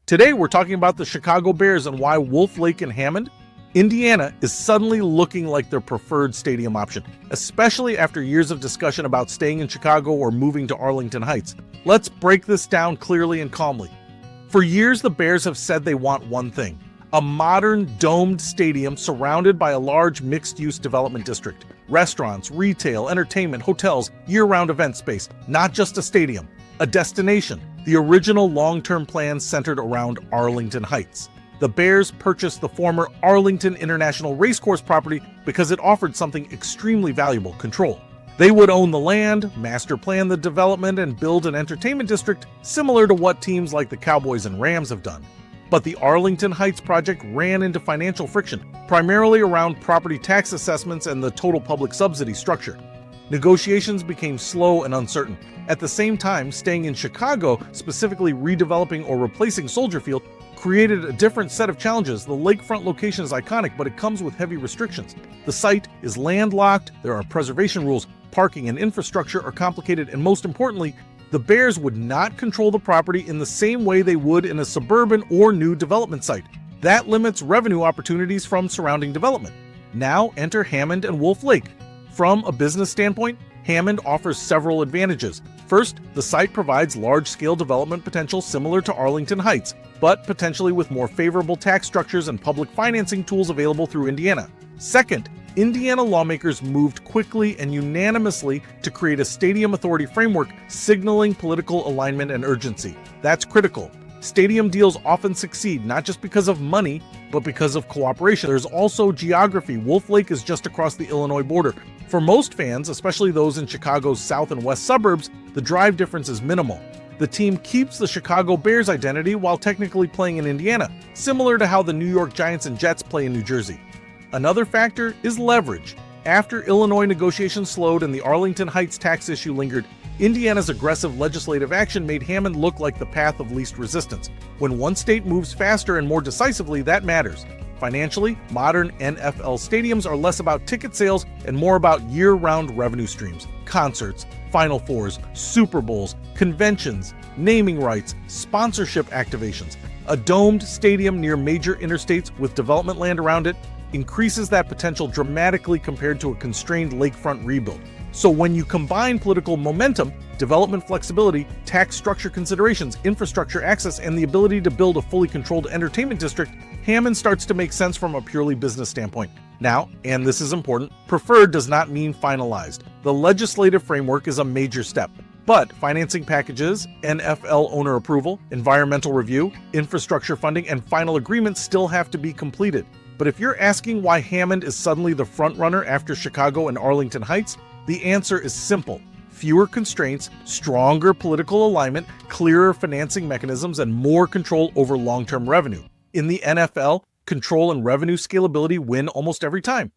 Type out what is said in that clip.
Today, we're talking about the Chicago Bears and why Wolf Lake and Hammond, Indiana, is suddenly looking like their preferred stadium option, especially after years of discussion about staying in Chicago or moving to Arlington Heights. Let's break this down clearly and calmly. For years, the Bears have said they want one thing: a modern, domed stadium surrounded by a large mixed-use development district. Restaurants, retail, entertainment, hotels, year-round event space, not just a stadium. A destination. The original long-term plan centered around Arlington Heights. The Bears purchased the former Arlington International Racecourse property because it offered something extremely valuable: control. They would own the land, master plan the development, and build an entertainment district similar to what teams like the Cowboys and Rams have done. But the Arlington Heights project ran into financial friction, primarily around property tax assessments and the total public subsidy structure. Negotiations became slow and uncertain. At the same time, staying in Chicago, specifically redeveloping or replacing Soldier Field, created a different set of challenges. The lakefront location is iconic, but it comes with heavy restrictions. The site is landlocked, there are preservation rules, parking and infrastructure are complicated, and most importantly, the Bears would not control the property in the same way they would in a suburban or new development site. That limits revenue opportunities from surrounding development. Now enter Hammond and Wolf Lake. From a business standpoint, Hammond offers several advantages. First, the site provides large-scale development potential similar to Arlington Heights, but potentially with more favorable tax structures and public financing tools available through Indiana. Second, Indiana lawmakers moved quickly and unanimously to create a stadium authority framework, signaling political alignment and urgency. That's critical. Stadium deals often succeed not just because of money, but because of cooperation. There's also geography. Wolf Lake is just across the Illinois border. For most fans, especially those in Chicago's south and west suburbs, the drive difference is minimal. The team keeps the Chicago Bears identity while technically playing in Indiana, similar to how the New York Giants and Jets play in New Jersey. Another factor is leverage. After Illinois negotiations slowed and the Arlington Heights tax issue lingered, Indiana's aggressive legislative action made Hammond look like the path of least resistance. When one state moves faster and more decisively, that matters. Financially, modern NFL stadiums are less about ticket sales and more about year-round revenue streams. Concerts, Final Fours, Super Bowls, conventions, naming rights, sponsorship activations. A domed stadium near major interstates with development land around it increases that potential dramatically compared to a constrained lakefront rebuild. So when you combine political momentum, development flexibility, tax structure considerations, infrastructure access, and the ability to build a fully controlled entertainment district, Hammond starts to make sense from a purely business standpoint. Now, and this is important, preferred does not mean finalized. The legislative framework is a major step. But financing packages, NFL owner approval, environmental review, infrastructure funding, and final agreements still have to be completed. But if you're asking why Hammond is suddenly the frontrunner after Chicago and Arlington Heights, the answer is simple. Fewer constraints, stronger political alignment, clearer financing mechanisms, and more control over long-term revenue. In the NFL, control and revenue scalability win almost every time.